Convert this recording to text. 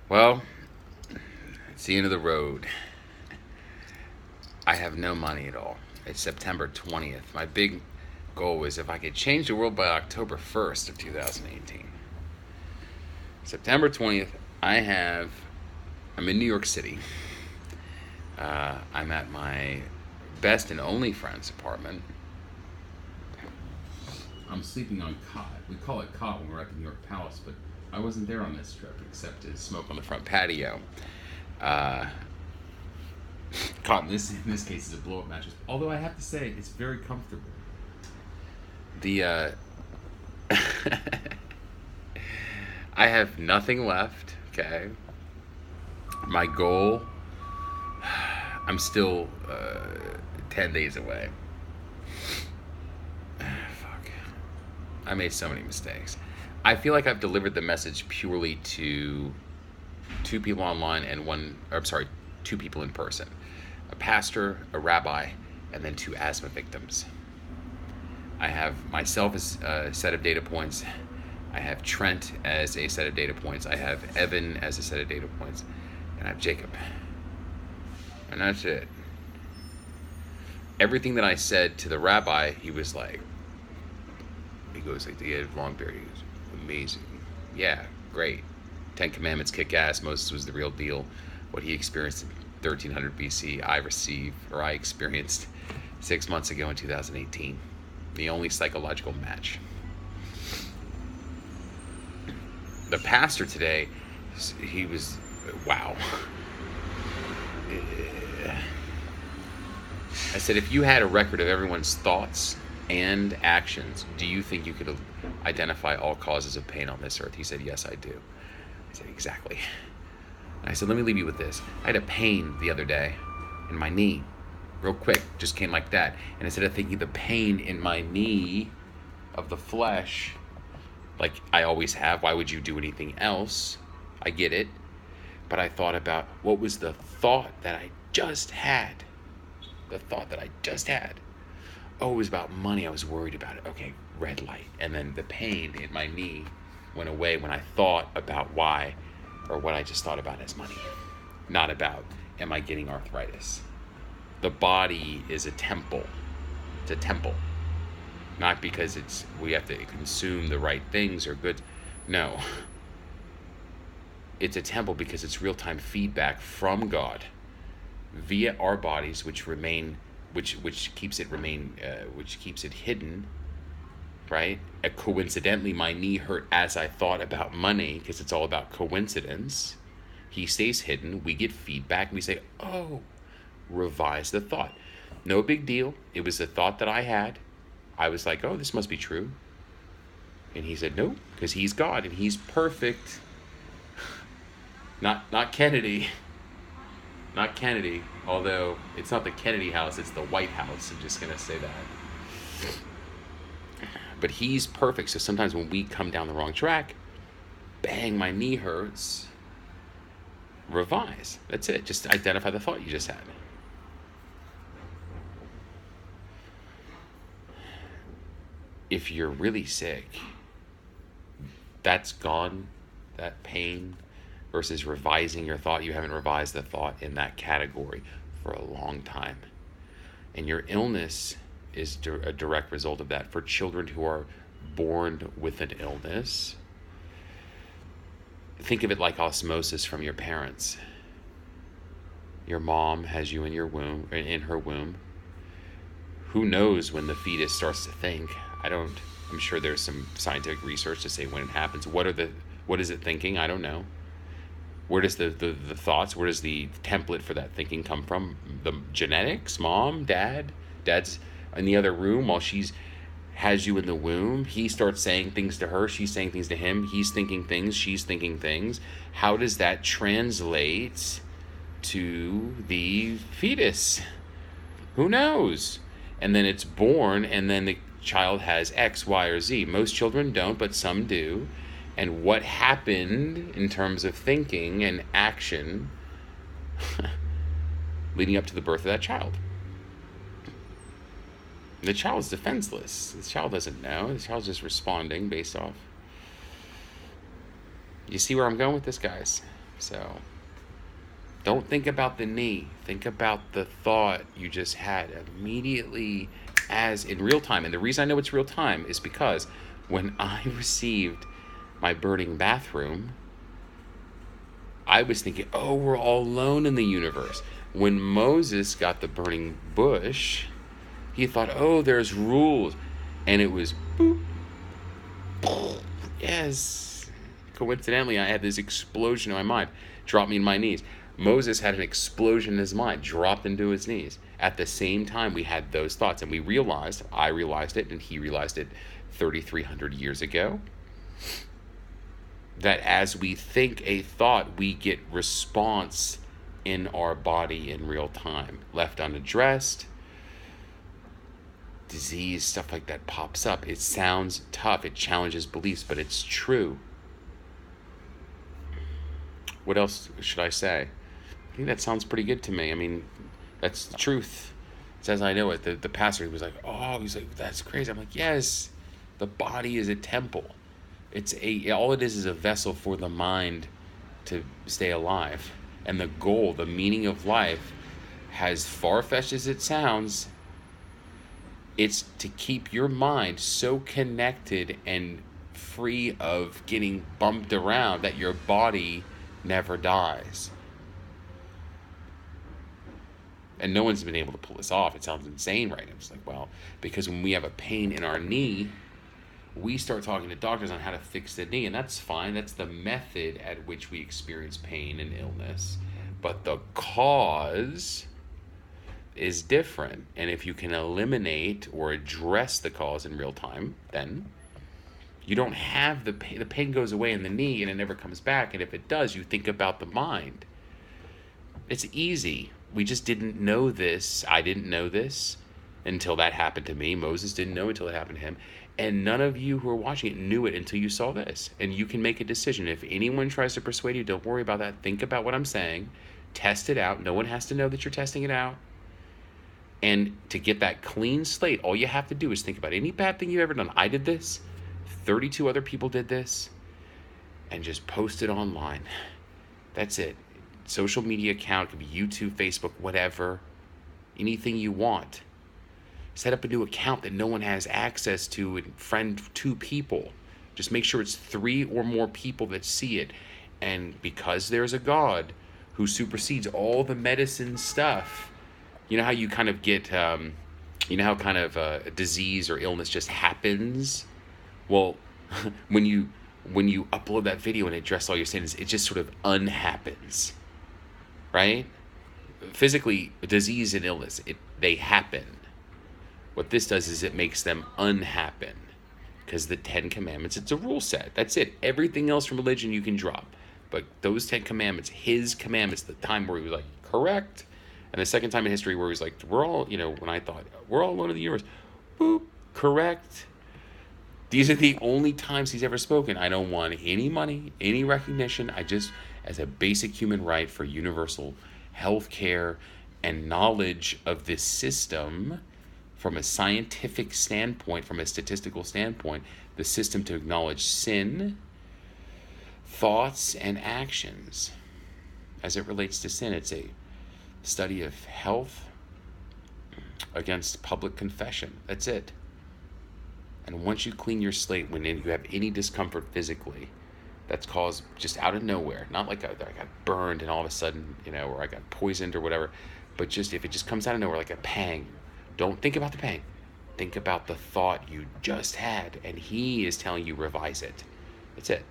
Well, it's the end of the road. I have no money at all. It's September 20th. My big goal was if I could change the world by October 1st of 2018. September 20th, I'm in New York City. I'm at my best and only friend's apartment. I'm sleeping on cot. We call it cot when we're at the New York Palace, but I wasn't there on this trip except to smoke on the front patio. Uh, Cot in this case is a blow up mattress. Although I have to say it's very comfortable. The I have nothing left. Okay, my goal. I'm still 10 days away. Fuck. I made so many mistakes. I feel like I've delivered the message purely to two people online and two people in person. A pastor, a rabbi, and then two asthma victims. I have myself as a set of data points. I have Trent as a set of data points. I have Evan as a set of data points. And I have Jacob. And that's it. Everything that I said to the rabbi, he was like, he goes like, he had a long beard. He goes, amazing. Yeah, great. 10 Commandments kick ass. Moses was the real deal. What he experienced in 1300 BC, I experienced 6 months ago in 2018. The only psychological match. The pastor today, he was, wow. I said, if you had a record of everyone's thoughts and actions, do you think you could identify all causes of pain on this earth? He said, yes, I do. I said, exactly. And I said, let me leave you with this. I had a pain the other day in my knee. Real quick, just came like that. And instead of thinking the pain in my knee of the flesh, like I always have, why would you do anything else? I get it. But I thought about what was the thought that I just had. The thought that I just had. Oh, it was about money. I was worried about it. Okay, red light. And then the pain in my knee went away when I thought about why, or what I just thought about as money. Not about, am I getting arthritis? The body is a temple. It's a temple. Not because we have to consume the right things or good. No. It's a temple because it's real-time feedback from God via our bodies, which keeps it hidden, right? Coincidentally, my knee hurt as I thought about money because it's all about coincidence. He stays hidden. We get feedback. And we say, oh, revise the thought. No big deal. It was a thought that I had. I was like, oh, this must be true. And he said, no, because he's God and he's perfect. Not Kennedy. Not Kennedy, although it's not the Kennedy house, it's the White House. I'm just going to say that. But he's perfect. So sometimes when we come down the wrong track, bang, my knee hurts. Revise. That's it. Just identify the thought you just had. If you're really sick, that's gone. That pain, versus revising your thought. You haven't revised the thought in that category for a long time. And your illness is a direct result of that. For children who are born with an illness, think of it like osmosis from your parents. Your mom has you in her womb. Who knows when the fetus starts to think? I'm sure there's some scientific research to say when it happens. What is it thinking? I don't know. Where does the thoughts, where does the template for that thinking come from? The genetics? Mom? Dad's in the other room while has you in the womb. He starts saying things to her. She's saying things to him. He's thinking things. She's thinking things. How does that translate to the fetus? Who knows? And then it's born, and then the child has X, Y, or Z. Most children don't, but some do. And what happened in terms of thinking and action leading up to the birth of that child. The child's defenseless. The child doesn't know. The child's just responding based off. You see where I'm going with this, guys? So don't think about the knee. Think about the thought you just had immediately as in real time. And the reason I know it's real time is because when I received my burning bathroom, I was thinking, oh, we're all alone in the universe. When Moses got the burning bush, he thought, oh, there's rules. And it was boop. Yes. Coincidentally, I had this explosion in my mind, dropped me in my knees. Moses had an explosion in his mind, dropped into his knees. At the same time, we had those thoughts, and I realized it, and he realized it 3,300 years ago, that as we think a thought, we get response in our body in real time. Left unaddressed, disease, stuff like that pops up. It sounds tough, it challenges beliefs, but it's true. What else should I say? I think that sounds pretty good to me. I mean, that's the truth. It's as I know it. The pastor was like, oh, he's like, that's crazy. I'm like, yes, the body is a temple. All it is a vessel for the mind to stay alive. And the goal, the meaning of life, as far-fetched as it sounds, it's to keep your mind so connected and free of getting bumped around that your body never dies. And no one's been able to pull this off. It sounds insane, right? I'm just like, well, because when we have a pain in our knee, we start talking to doctors on how to fix the knee, and that's fine. That's the method at which we experience pain and illness. But the cause is different. And if you can eliminate or address the cause in real time, then you don't have the pain. The pain goes away in the knee and it never comes back. And if it does, you think about the mind. It's easy. We just didn't know this. I didn't know this until that happened to me. Moses didn't know until it happened to him. And none of you who are watching it knew it until you saw this. And you can make a decision. If anyone tries to persuade you, don't worry about that. Think about what I'm saying. Test it out. No one has to know that you're testing it out. And to get that clean slate, all you have to do is think about any bad thing you've ever done. I did this. 32 other people did this. And just post it online. That's it. Social media account, it could be YouTube, Facebook, whatever. Anything you want. Set up a new account that no one has access to and friend 2 people. Just make sure it's 3 or more people that see it. And because there's a God who supersedes all the medicine stuff, you know how you kind of get, you know how kind of a disease or illness just happens? Well, when you upload that video and address all your sins, it just sort of unhappens, right? Physically, disease and illness, they happen. What this does is it makes them unhappen, because the 10 Commandments, it's a rule set. That's it. Everything else from religion you can drop. But those 10 Commandments, his commandments, the time where he was like, correct. And the second time in history where he was like, we're all, when I thought, we're all alone in the universe. Boop, correct. These are the only times he's ever spoken. I don't want any money, any recognition. I just, as a basic human right for universal health care and knowledge of this system, from a scientific standpoint, from a statistical standpoint, the system to acknowledge sin, thoughts, and actions. As it relates to sin, it's a study of health against public confession. That's it. And once you clean your slate, when you have any discomfort physically that's caused just out of nowhere, not like I got burned and all of a sudden, or I got poisoned or whatever, but just if it just comes out of nowhere like a pang, don't think about the pang. Think about the thought you just had, and he is telling you revise it. That's it.